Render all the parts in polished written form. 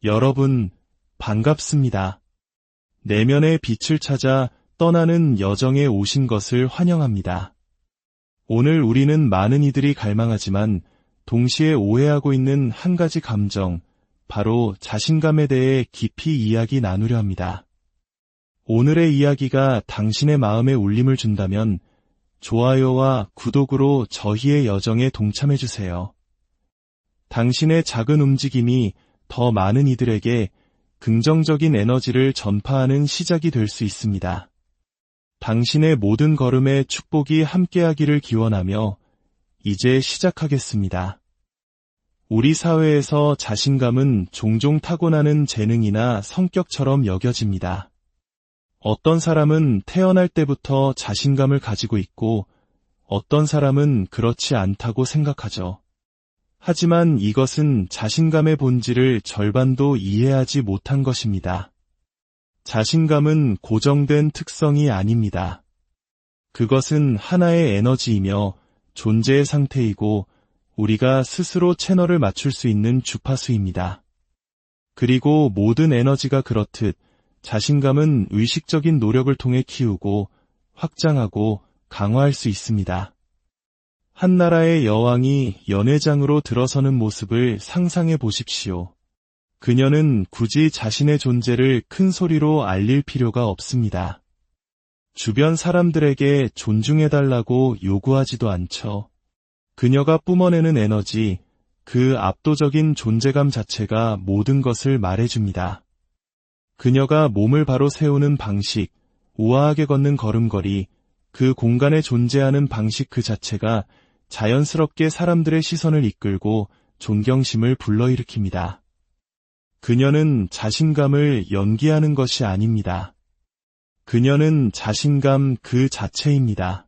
여러분, 반갑습니다. 내면의 빛을 찾아 떠나는 여정에 오신 것을 환영합니다. 오늘 우리는 많은 이들이 갈망하지만 동시에 오해하고 있는 한 가지 감정, 바로 자신감에 대해 깊이 이야기 나누려 합니다. 오늘의 이야기가 당신의 마음에 울림을 준다면 좋아요와 구독으로 저희의 여정에 동참해주세요. 당신의 작은 움직임이 더 많은 이들에게 긍정적인 에너지를 전파하는 시작이 될 수 있습니다. 당신의 모든 걸음에 축복이 함께하기를 기원하며 이제 시작하겠습니다. 우리 사회에서 자신감은 종종 타고나는 재능이나 성격처럼 여겨집니다. 어떤 사람은 태어날 때부터 자신감을 가지고 있고 어떤 사람은 그렇지 않다고 생각하죠. 하지만 이것은 자신감의 본질을 절반도 이해하지 못한 것입니다. 자신감은 고정된 특성이 아닙니다. 그것은 하나의 에너지이며 존재의 상태이고 우리가 스스로 채널을 맞출 수 있는 주파수입니다. 그리고 모든 에너지가 그렇듯 자신감은 의식적인 노력을 통해 키우고 확장하고 강화할 수 있습니다. 한 나라의 여왕이 연회장으로 들어서는 모습을 상상해 보십시오. 그녀는 굳이 자신의 존재를 큰 소리로 알릴 필요가 없습니다. 주변 사람들에게 존중해달라고 요구하지도 않죠. 그녀가 뿜어내는 에너지, 그 압도적인 존재감 자체가 모든 것을 말해줍니다. 그녀가 몸을 바로 세우는 방식, 우아하게 걷는 걸음걸이, 그 공간에 존재하는 방식 그 자체가 자연스럽게 사람들의 시선을 이끌고 존경심을 불러일으킵니다. 그녀는 자신감을 연기하는 것이 아닙니다. 그녀는 자신감 그 자체입니다.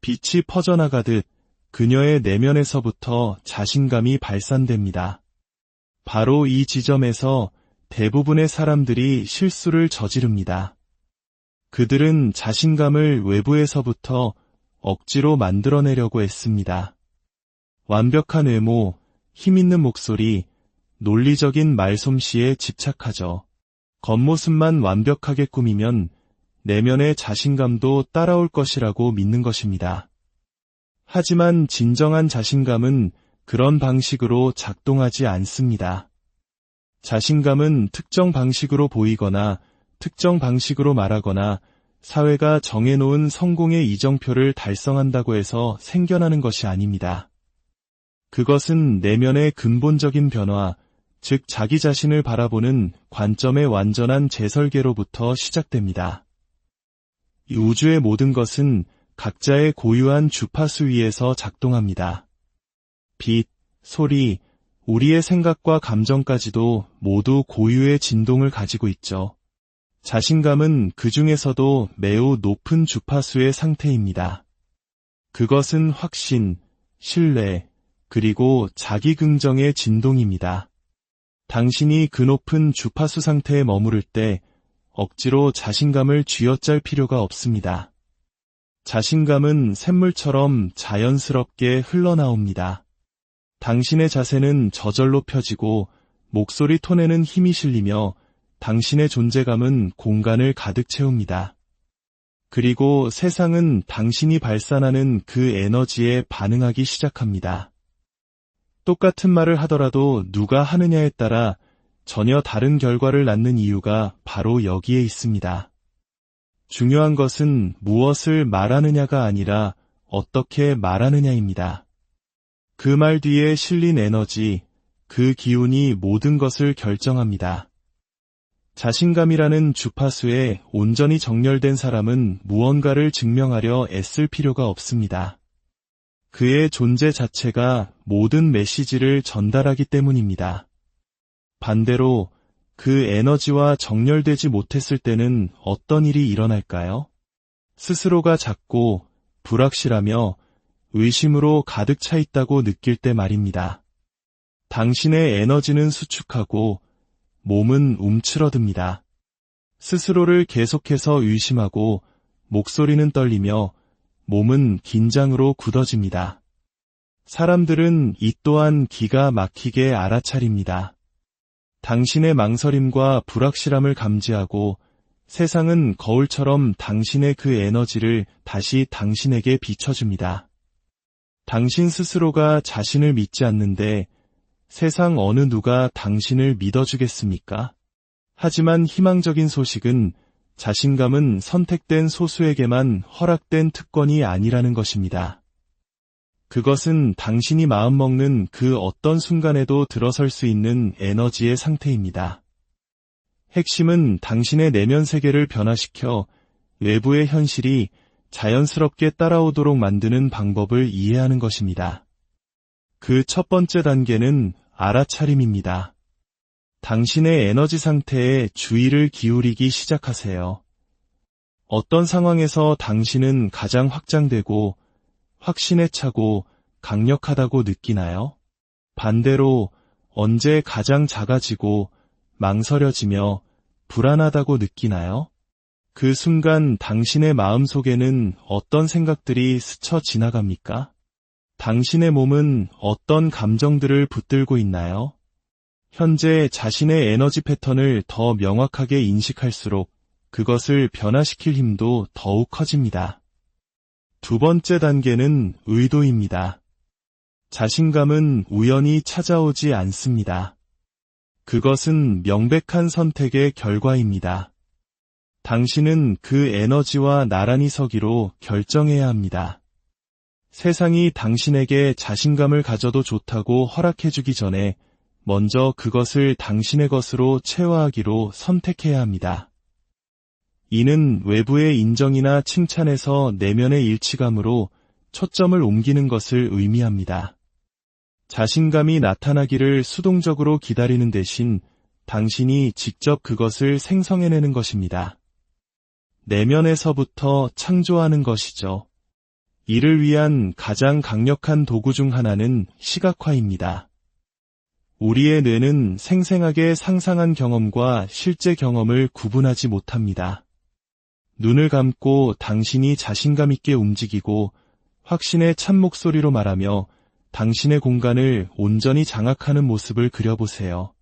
빛이 퍼져나가듯 그녀의 내면에서부터 자신감이 발산됩니다. 바로 이 지점에서 대부분의 사람들이 실수를 저지릅니다. 그들은 자신감을 외부에서부터 억지로 만들어내려고 했습니다. 완벽한 외모, 힘있는 목소리, 논리적인 말솜씨에 집착하죠. 겉모습만 완벽하게 꾸미면 내면의 자신감도 따라올 것이라고 믿는 것입니다. 하지만 진정한 자신감은 그런 방식으로 작동하지 않습니다. 자신감은 특정 방식으로 보이거나 특정 방식으로 말하거나 사회가 정해놓은 성공의 이정표를 달성한다고 해서 생겨나는 것이 아닙니다. 그것은 내면의 근본적인 변화, 즉 자기 자신을 바라보는 관점의 완전한 재설계로부터 시작됩니다. 이 우주의 모든 것은 각자의 고유한 주파수 위에서 작동합니다. 빛, 소리, 우리의 생각과 감정까지도 모두 고유의 진동을 가지고 있죠. 자신감은 그 중에서도 매우 높은 주파수의 상태입니다. 그것은 확신, 신뢰, 그리고 자기 긍정의 진동입니다. 당신이 그 높은 주파수 상태에 머무를 때 억지로 자신감을 쥐어짤 필요가 없습니다. 자신감은 샘물처럼 자연스럽게 흘러나옵니다. 당신의 자세는 저절로 펴지고 목소리 톤에는 힘이 실리며 당신의 존재감은 공간을 가득 채웁니다. 그리고 세상은 당신이 발산하는 그 에너지에 반응하기 시작합니다. 똑같은 말을 하더라도 누가 하느냐에 따라 전혀 다른 결과를 낳는 이유가 바로 여기에 있습니다. 중요한 것은 무엇을 말하느냐가 아니라 어떻게 말하느냐입니다. 그 말 뒤에 실린 에너지, 그 기운이 모든 것을 결정합니다. 자신감이라는 주파수에 온전히 정렬된 사람은 무언가를 증명하려 애쓸 필요가 없습니다. 그의 존재 자체가 모든 메시지를 전달하기 때문입니다. 반대로 그 에너지와 정렬되지 못했을 때는 어떤 일이 일어날까요? 스스로가 작고 불확실하며 의심으로 가득 차 있다고 느낄 때 말입니다. 당신의 에너지는 수축하고 몸은 움츠러듭니다. 스스로를 계속해서 의심하고 목소리는 떨리며 몸은 긴장으로 굳어집니다. 사람들은 이 또한 기가 막히게 알아차립니다. 당신의 망설임과 불확실함을 감지하고 세상은 거울처럼 당신의 그 에너지를 다시 당신에게 비춰줍니다. 당신 스스로가 자신을 믿지 않는데 세상 어느 누가 당신을 믿어주겠습니까? 하지만 희망적인 소식은 자신감은 선택된 소수에게만 허락된 특권이 아니라는 것입니다. 그것은 당신이 마음먹는 그 어떤 순간에도 들어설 수 있는 에너지의 상태입니다. 핵심은 당신의 내면 세계를 변화시켜 외부의 현실이 자연스럽게 따라오도록 만드는 방법을 이해하는 것입니다. 그 첫 번째 단계는 알아차림입니다. 당신의 에너지 상태에 주의를 기울이기 시작하세요. 어떤 상황에서 당신은 가장 확장되고 확신에 차고 강력하다고 느끼나요? 반대로 언제 가장 작아지고 망설여지며 불안하다고 느끼나요? 그 순간 당신의 마음속에는 어떤 생각들이 스쳐 지나갑니까? 당신의 몸은 어떤 감정들을 붙들고 있나요? 현재 자신의 에너지 패턴을 더 명확하게 인식할수록 그것을 변화시킬 힘도 더욱 커집니다. 두 번째 단계는 의도입니다. 자신감은 우연히 찾아오지 않습니다. 그것은 명백한 선택의 결과입니다. 당신은 그 에너지와 나란히 서기로 결정해야 합니다. 세상이 당신에게 자신감을 가져도 좋다고 허락해주기 전에 먼저 그것을 당신의 것으로 체화하기로 선택해야 합니다. 이는 외부의 인정이나 칭찬에서 내면의 일치감으로 초점을 옮기는 것을 의미합니다. 자신감이 나타나기를 수동적으로 기다리는 대신 당신이 직접 그것을 생성해내는 것입니다. 내면에서부터 창조하는 것이죠. 이를 위한 가장 강력한 도구 중 하나는 시각화입니다. 우리의 뇌는 생생하게 상상한 경험과 실제 경험을 구분하지 못합니다. 눈을 감고 당신이 자신감 있게 움직이고 확신의 참 목소리로 말하며 당신의 공간을 온전히 장악하는 모습을 그려보세요.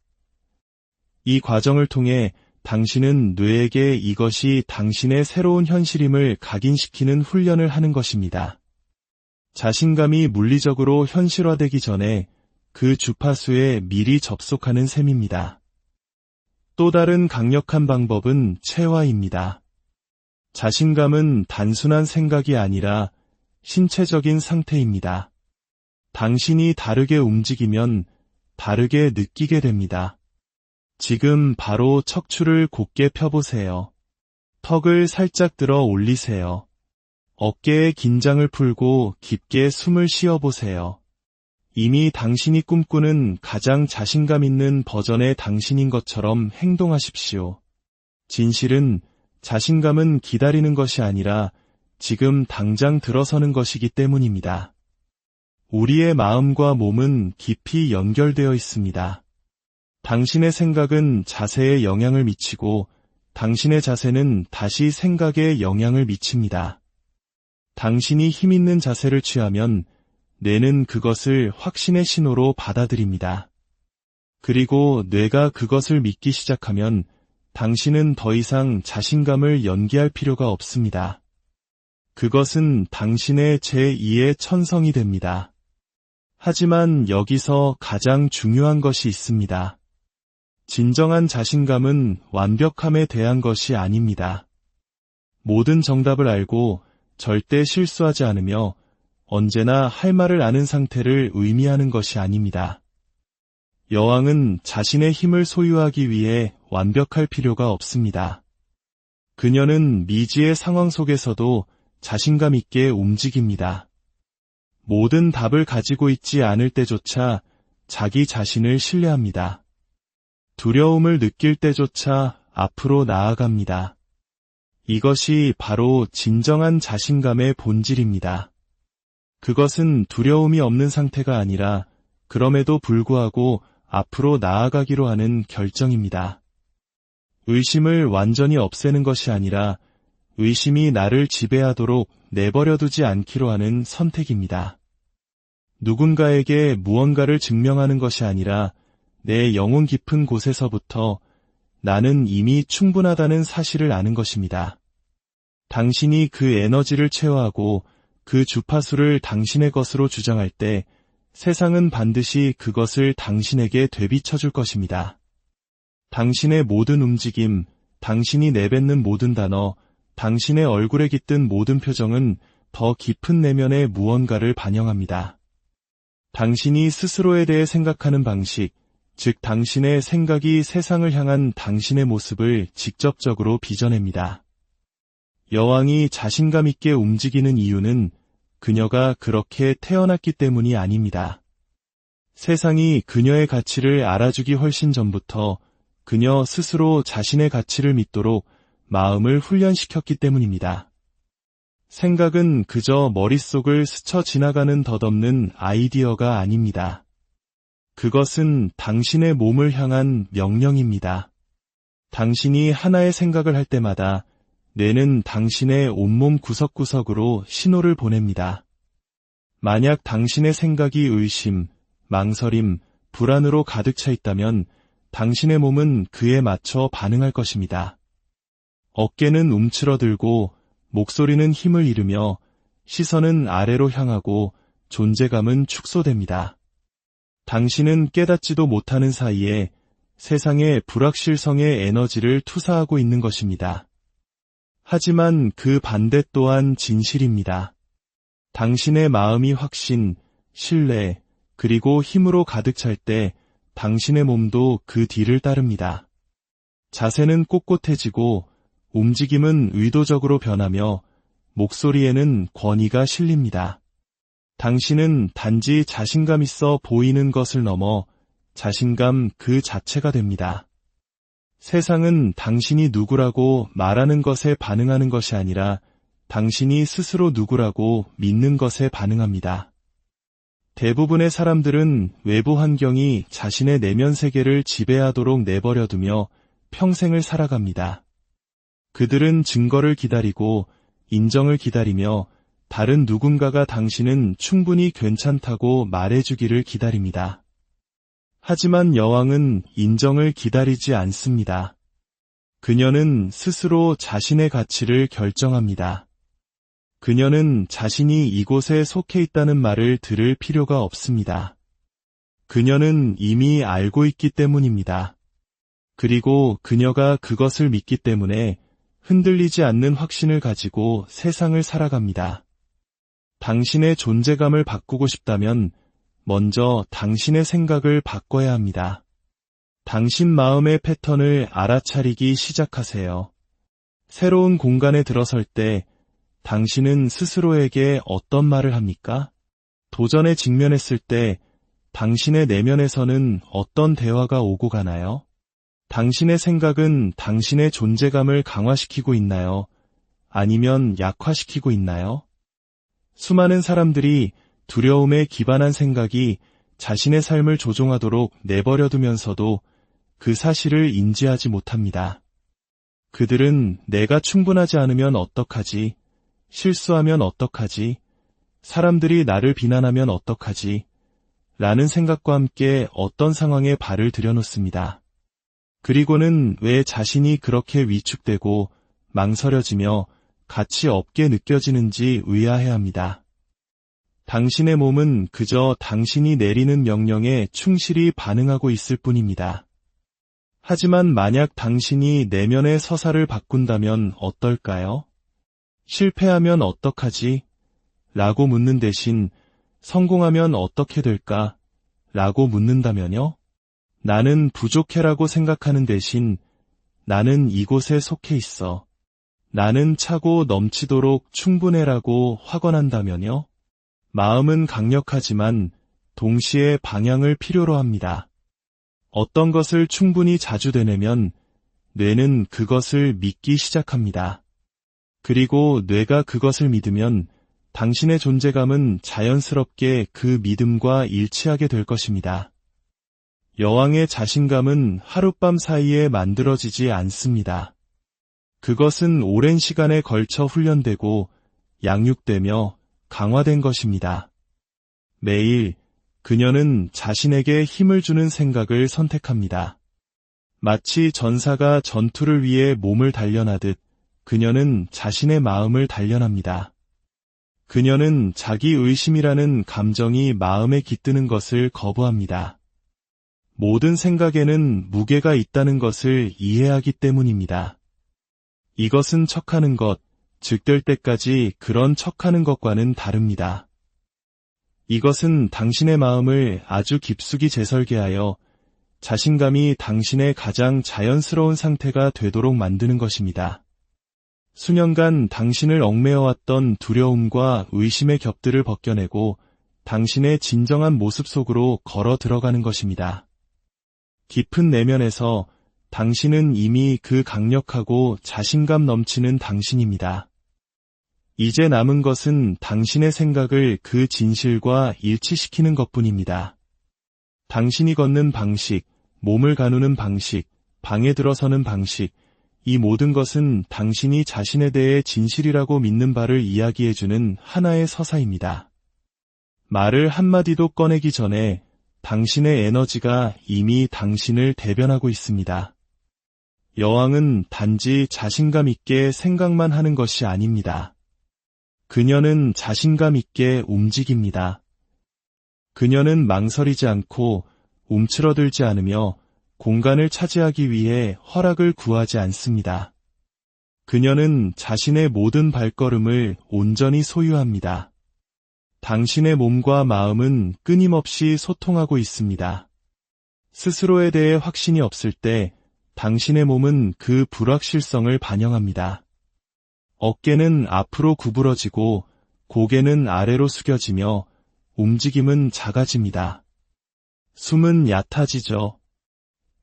이 과정을 통해 당신은 뇌에게 이것이 당신의 새로운 현실임을 각인시키는 훈련을 하는 것입니다. 자신감이 물리적으로 현실화되기 전에 그 주파수에 미리 접속하는 셈입니다. 또 다른 강력한 방법은 체화입니다. 자신감은 단순한 생각이 아니라 신체적인 상태입니다. 당신이 다르게 움직이면 다르게 느끼게 됩니다. 지금 바로 척추를 곧게 펴보세요. 턱을 살짝 들어 올리세요. 어깨의 긴장을 풀고 깊게 숨을 쉬어보세요. 이미 당신이 꿈꾸는 가장 자신감 있는 버전의 당신인 것처럼 행동하십시오. 진실은 자신감은 기다리는 것이 아니라 지금 당장 들어서는 것이기 때문입니다. 우리의 마음과 몸은 깊이 연결되어 있습니다. 당신의 생각은 자세에 영향을 미치고 당신의 자세는 다시 생각에 영향을 미칩니다. 당신이 힘있는 자세를 취하면 뇌는 그것을 확신의 신호로 받아들입니다. 그리고 뇌가 그것을 믿기 시작하면 당신은 더 이상 자신감을 연기할 필요가 없습니다. 그것은 당신의 제2의 천성이 됩니다. 하지만 여기서 가장 중요한 것이 있습니다. 진정한 자신감은 완벽함에 대한 것이 아닙니다. 모든 정답을 알고 절대 실수하지 않으며 언제나 할 말을 아는 상태를 의미하는 것이 아닙니다. 여왕은 자신의 힘을 소유하기 위해 완벽할 필요가 없습니다. 그녀는 미지의 상황 속에서도 자신감 있게 움직입니다. 모든 답을 가지고 있지 않을 때조차 자기 자신을 신뢰합니다. 두려움을 느낄 때조차 앞으로 나아갑니다. 이것이 바로 진정한 자신감의 본질입니다. 그것은 두려움이 없는 상태가 아니라 그럼에도 불구하고 앞으로 나아가기로 하는 결정입니다. 의심을 완전히 없애는 것이 아니라 의심이 나를 지배하도록 내버려두지 않기로 하는 선택입니다. 누군가에게 무언가를 증명하는 것이 아니라 내 영혼 깊은 곳에서부터 나는 이미 충분하다는 사실을 아는 것입니다. 당신이 그 에너지를 체화하고 그 주파수를 당신의 것으로 주장할 때 세상은 반드시 그것을 당신에게 되비춰줄 것입니다. 당신의 모든 움직임, 당신이 내뱉는 모든 단어, 당신의 얼굴에 깃든 모든 표정은 더 깊은 내면의 무언가를 반영합니다. 당신이 스스로에 대해 생각하는 방식, 즉 당신의 생각이 세상을 향한 당신의 모습을 직접적으로 빚어냅니다. 여왕이 자신감 있게 움직이는 이유는 그녀가 그렇게 태어났기 때문이 아닙니다. 세상이 그녀의 가치를 알아주기 훨씬 전부터 그녀 스스로 자신의 가치를 믿도록 마음을 훈련시켰기 때문입니다. 생각은 그저 머릿속을 스쳐 지나가는 덧없는 아이디어가 아닙니다. 그것은 당신의 몸을 향한 명령입니다. 당신이 하나의 생각을 할 때마다 뇌는 당신의 온몸 구석구석으로 신호를 보냅니다. 만약 당신의 생각이 의심, 망설임, 불안으로 가득 차 있다면 당신의 몸은 그에 맞춰 반응할 것입니다. 어깨는 움츠러들고 목소리는 힘을 잃으며 시선은 아래로 향하고 존재감은 축소됩니다. 당신은 깨닫지도 못하는 사이에 세상의 불확실성의 에너지를 투사하고 있는 것입니다. 하지만 그 반대 또한 진실입니다. 당신의 마음이 확신, 신뢰, 그리고 힘으로 가득 찰 때 당신의 몸도 그 뒤를 따릅니다. 자세는 꼿꼿해지고 움직임은 의도적으로 변하며 목소리에는 권위가 실립니다. 당신은 단지 자신감 있어 보이는 것을 넘어 자신감 그 자체가 됩니다. 세상은 당신이 누구라고 말하는 것에 반응하는 것이 아니라 당신이 스스로 누구라고 믿는 것에 반응합니다. 대부분의 사람들은 외부 환경이 자신의 내면 세계를 지배하도록 내버려두며 평생을 살아갑니다. 그들은 증거를 기다리고 인정을 기다리며 다른 누군가가 당신은 충분히 괜찮다고 말해주기를 기다립니다. 하지만 여왕은 인정을 기다리지 않습니다. 그녀는 스스로 자신의 가치를 결정합니다. 그녀는 자신이 이곳에 속해 있다는 말을 들을 필요가 없습니다. 그녀는 이미 알고 있기 때문입니다. 그리고 그녀가 그것을 믿기 때문에 흔들리지 않는 확신을 가지고 세상을 살아갑니다. 당신의 존재감을 바꾸고 싶다면 먼저 당신의 생각을 바꿔야 합니다. 당신 마음의 패턴을 알아차리기 시작하세요. 새로운 공간에 들어설 때 당신은 스스로에게 어떤 말을 합니까? 도전에 직면했을 때 당신의 내면에서는 어떤 대화가 오고 가나요? 당신의 생각은 당신의 존재감을 강화시키고 있나요? 아니면 약화시키고 있나요? 수많은 사람들이 두려움에 기반한 생각이 자신의 삶을 조종하도록 내버려두면서도 그 사실을 인지하지 못합니다. 그들은 내가 충분하지 않으면 어떡하지? 실수하면 어떡하지? 사람들이 나를 비난하면 어떡하지? 라는 생각과 함께 어떤 상황에 발을 들여놓습니다. 그리고는 왜 자신이 그렇게 위축되고 망설여지며 가치 없게 느껴지는지 의아해합니다. 당신의 몸은 그저 당신이 내리는 명령에 충실히 반응하고 있을 뿐입니다. 하지만 만약 당신이 내면의 서사를 바꾼다면 어떨까요? 실패하면 어떡하지? 라고 묻는 대신 성공하면 어떻게 될까? 라고 묻는다면요? 나는 부족해라고 생각하는 대신 나는 이곳에 속해 있어. 나는 차고 넘치도록 충분해라고 확언한다면요? 마음은 강력하지만 동시에 방향을 필요로 합니다. 어떤 것을 충분히 자주 되뇌면 뇌는 그것을 믿기 시작합니다. 그리고 뇌가 그것을 믿으면 당신의 존재감은 자연스럽게 그 믿음과 일치하게 될 것입니다. 여왕의 자신감은 하룻밤 사이에 만들어지지 않습니다. 그것은 오랜 시간에 걸쳐 훈련되고 양육되며 강화된 것입니다. 매일 그녀는 자신에게 힘을 주는 생각을 선택합니다. 마치 전사가 전투를 위해 몸을 단련하듯 그녀는 자신의 마음을 단련합니다. 그녀는 자기 의심이라는 감정이 마음에 깃드는 것을 거부합니다. 모든 생각에는 무게가 있다는 것을 이해하기 때문입니다. 이것은 척하는 것, 즉 될 때까지 그런 척하는 것과는 다릅니다. 이것은 당신의 마음을 아주 깊숙이 재설계하여 자신감이 당신의 가장 자연스러운 상태가 되도록 만드는 것입니다. 수년간 당신을 얽매여왔던 두려움과 의심의 겹들을 벗겨내고 당신의 진정한 모습 속으로 걸어 들어가는 것입니다. 깊은 내면에서 당신은 이미 그 강력하고 자신감 넘치는 당신입니다. 이제 남은 것은 당신의 생각을 그 진실과 일치시키는 것뿐입니다. 당신이 걷는 방식, 몸을 가누는 방식, 방에 들어서는 방식, 이 모든 것은 당신이 자신에 대해 진실이라고 믿는 바를 이야기해주는 하나의 서사입니다. 말을 한마디도 꺼내기 전에 당신의 에너지가 이미 당신을 대변하고 있습니다. 여왕은 단지 자신감 있게 생각만 하는 것이 아닙니다. 그녀는 자신감 있게 움직입니다. 그녀는 망설이지 않고 움츠러들지 않으며 공간을 차지하기 위해 허락을 구하지 않습니다. 그녀는 자신의 모든 발걸음을 온전히 소유합니다. 당신의 몸과 마음은 끊임없이 소통하고 있습니다. 스스로에 대해 확신이 없을 때 당신의 몸은 그 불확실성을 반영합니다. 어깨는 앞으로 구부러지고 고개는 아래로 숙여지며 움직임은 작아집니다. 숨은 얕아지죠.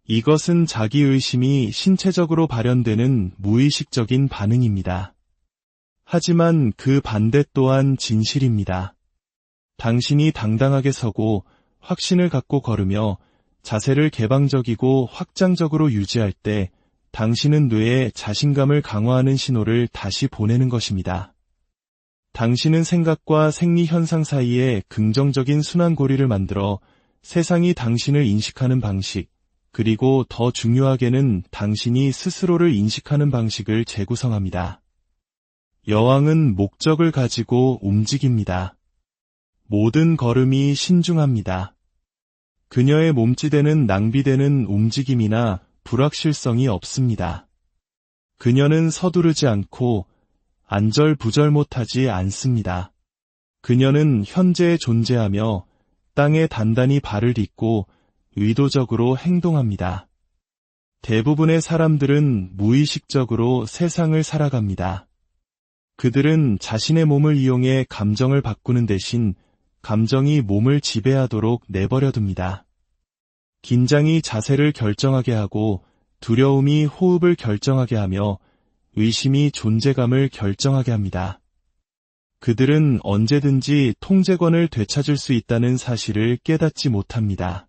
이것은 자기의심이 신체적으로 발현되는 무의식적인 반응입니다. 하지만 그 반대 또한 진실입니다. 당신이 당당하게 서고 확신을 갖고 걸으며 자세를 개방적이고 확장적으로 유지할 때 당신은 뇌에 자신감을 강화하는 신호를 다시 보내는 것입니다. 당신은 생각과 생리 현상 사이에 긍정적인 순환고리를 만들어 세상이 당신을 인식하는 방식, 그리고 더 중요하게는 당신이 스스로를 인식하는 방식을 재구성합니다. 여왕은 목적을 가지고 움직입니다. 모든 걸음이 신중합니다. 그녀의 몸짓에는 낭비되는 움직임이나 불확실성이 없습니다. 그녀는 서두르지 않고 안절부절 못하지 않습니다. 그녀는 현재에 존재하며 땅에 단단히 발을 딛고 의도적으로 행동합니다. 대부분의 사람들은 무의식적으로 세상을 살아갑니다. 그들은 자신의 몸을 이용해 감정을 바꾸는 대신 감정이 몸을 지배하도록 내버려둡니다. 긴장이 자세를 결정하게 하고 두려움이 호흡을 결정하게 하며 의심이 존재감을 결정하게 합니다. 그들은 언제든지 통제권을 되찾을 수 있다는 사실을 깨닫지 못합니다.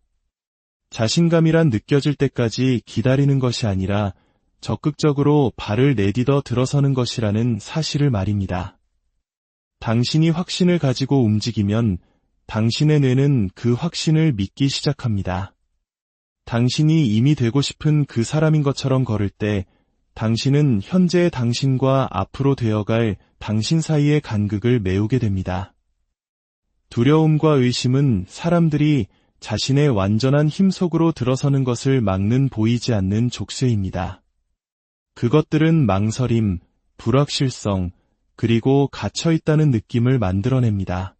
자신감이란 느껴질 때까지 기다리는 것이 아니라 적극적으로 발을 내딛어 들어서는 것이라는 사실을 말입니다. 당신이 확신을 가지고 움직이면 당신의 뇌는 그 확신을 믿기 시작합니다. 당신이 이미 되고 싶은 그 사람인 것처럼 걸을 때 당신은 현재의 당신과 앞으로 되어갈 당신 사이의 간극을 메우게 됩니다. 두려움과 의심은 사람들이 자신의 완전한 힘 속으로 들어서는 것을 막는 보이지 않는 족쇄입니다. 그것들은 망설임, 불확실성, 그리고 갇혀있다는 느낌을 만들어냅니다.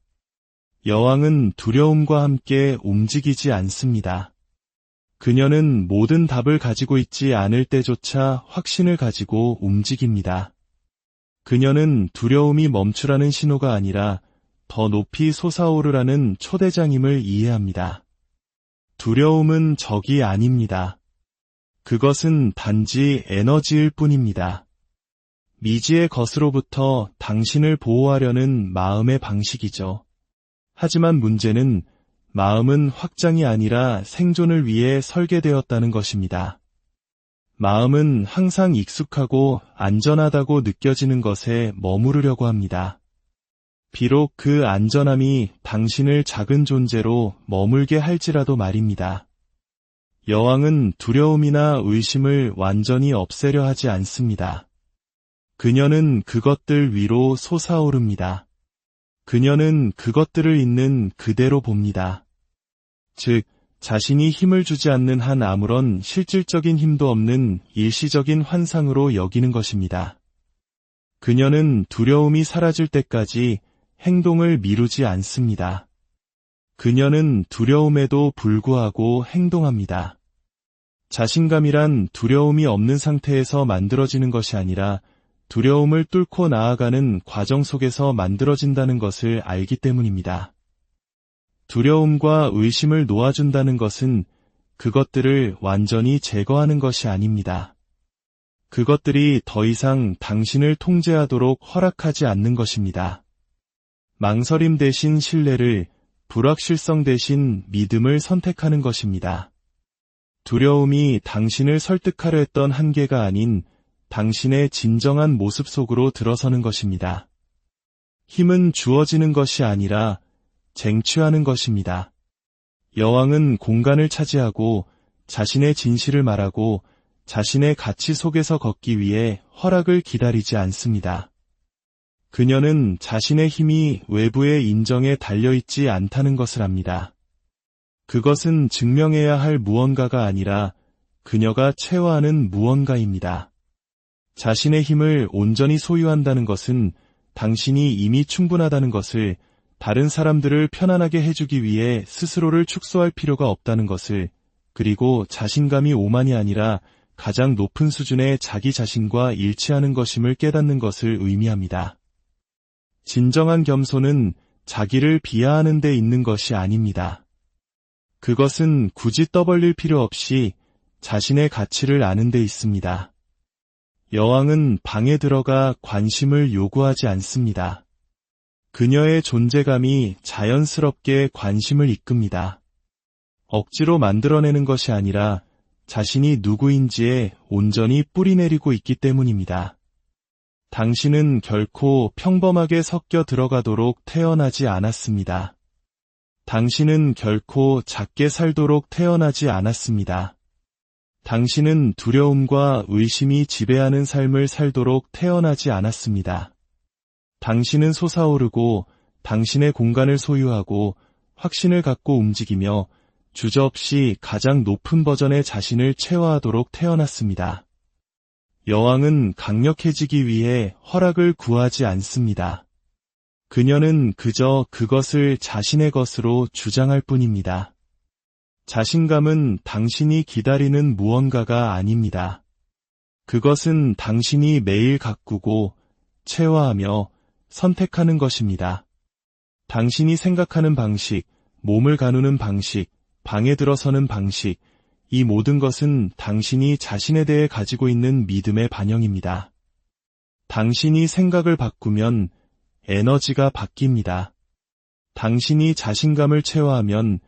여왕은 두려움과 함께 움직이지 않습니다. 그녀는 모든 답을 가지고 있지 않을 때조차 확신을 가지고 움직입니다. 그녀는 두려움이 멈추라는 신호가 아니라 더 높이 솟아오르라는 초대장임을 이해합니다. 두려움은 적이 아닙니다. 그것은 단지 에너지일 뿐입니다. 미지의 것으로부터 당신을 보호하려는 마음의 방식이죠. 하지만 문제는 마음은 확장이 아니라 생존을 위해 설계되었다는 것입니다. 마음은 항상 익숙하고 안전하다고 느껴지는 것에 머무르려고 합니다. 비록 그 안전함이 당신을 작은 존재로 머물게 할지라도 말입니다. 여왕은 두려움이나 의심을 완전히 없애려 하지 않습니다. 그녀는 그것들 위로 솟아오릅니다. 그녀는 그것들을 있는 그대로 봅니다. 즉, 자신이 힘을 주지 않는 한 아무런 실질적인 힘도 없는 일시적인 환상으로 여기는 것입니다. 그녀는 두려움이 사라질 때까지 행동을 미루지 않습니다. 그녀는 두려움에도 불구하고 행동합니다. 자신감이란 두려움이 없는 상태에서 만들어지는 것이 아니라 두려움을 뚫고 나아가는 과정 속에서 만들어진다는 것을 알기 때문입니다. 두려움과 의심을 놓아준다는 것은 그것들을 완전히 제거하는 것이 아닙니다. 그것들이 더 이상 당신을 통제하도록 허락하지 않는 것입니다. 망설임 대신 신뢰를, 불확실성 대신 믿음을 선택하는 것입니다. 두려움이 당신을 설득하려 했던 한계가 아닌 당신의 진정한 모습 속으로 들어서는 것입니다. 힘은 주어지는 것이 아니라 쟁취하는 것입니다. 여왕은 공간을 차지하고 자신의 진실을 말하고 자신의 가치 속에서 걷기 위해 허락을 기다리지 않습니다. 그녀는 자신의 힘이 외부의 인정에 달려있지 않다는 것을 압니다. 그것은 증명해야 할 무언가가 아니라 그녀가 체화하는 무언가입니다. 자신의 힘을 온전히 소유한다는 것은 당신이 이미 충분하다는 것을, 다른 사람들을 편안하게 해주기 위해 스스로를 축소할 필요가 없다는 것을, 그리고 자신감이 오만이 아니라 가장 높은 수준의 자기 자신과 일치하는 것임을 깨닫는 것을 의미합니다. 진정한 겸손은 자기를 비하하는 데 있는 것이 아닙니다. 그것은 굳이 떠벌릴 필요 없이 자신의 가치를 아는 데 있습니다. 여왕은 방에 들어가 관심을 요구하지 않습니다. 그녀의 존재감이 자연스럽게 관심을 이끕니다. 억지로 만들어내는 것이 아니라 자신이 누구인지에 온전히 뿌리내리고 있기 때문입니다. 당신은 결코 평범하게 섞여 들어가도록 태어나지 않았습니다. 당신은 결코 작게 살도록 태어나지 않았습니다. 당신은 두려움과 의심이 지배하는 삶을 살도록 태어나지 않았습니다. 당신은 솟아오르고 당신의 공간을 소유하고 확신을 갖고 움직이며 주저없이 가장 높은 버전의 자신을 체화하도록 태어났습니다. 여왕은 강력해지기 위해 허락을 구하지 않습니다. 그녀는 그저 그것을 자신의 것으로 주장할 뿐입니다. 자신감은 당신이 기다리는 무언가가 아닙니다. 그것은 당신이 매일 가꾸고 체화하며 선택하는 것입니다. 당신이 생각하는 방식, 몸을 가누는 방식, 방에 들어서는 방식, 이 모든 것은 당신이 자신에 대해 가지고 있는 믿음의 반영입니다. 당신이 생각을 바꾸면 에너지가 바뀝니다. 당신이 자신감을 체화하면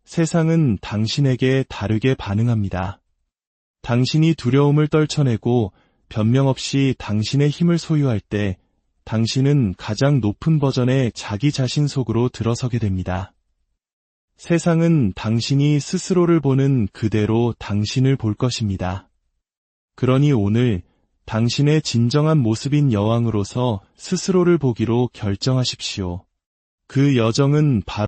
세상은 당신에게 다르게 반응합니다. 당신이 두려움을 떨쳐내고 변명 없이 당신의 힘을 소유할 때 당신은 가장 높은 버전의 자기 자신 속으로 들어서게 됩니다. 세상은 당신이 스스로를 보는 그대로 당신을 볼 것입니다. 그러니 오늘 당신의 진정한 모습인 여왕으로서 스스로를 보기로 결정하십시오. 그 여정은 바로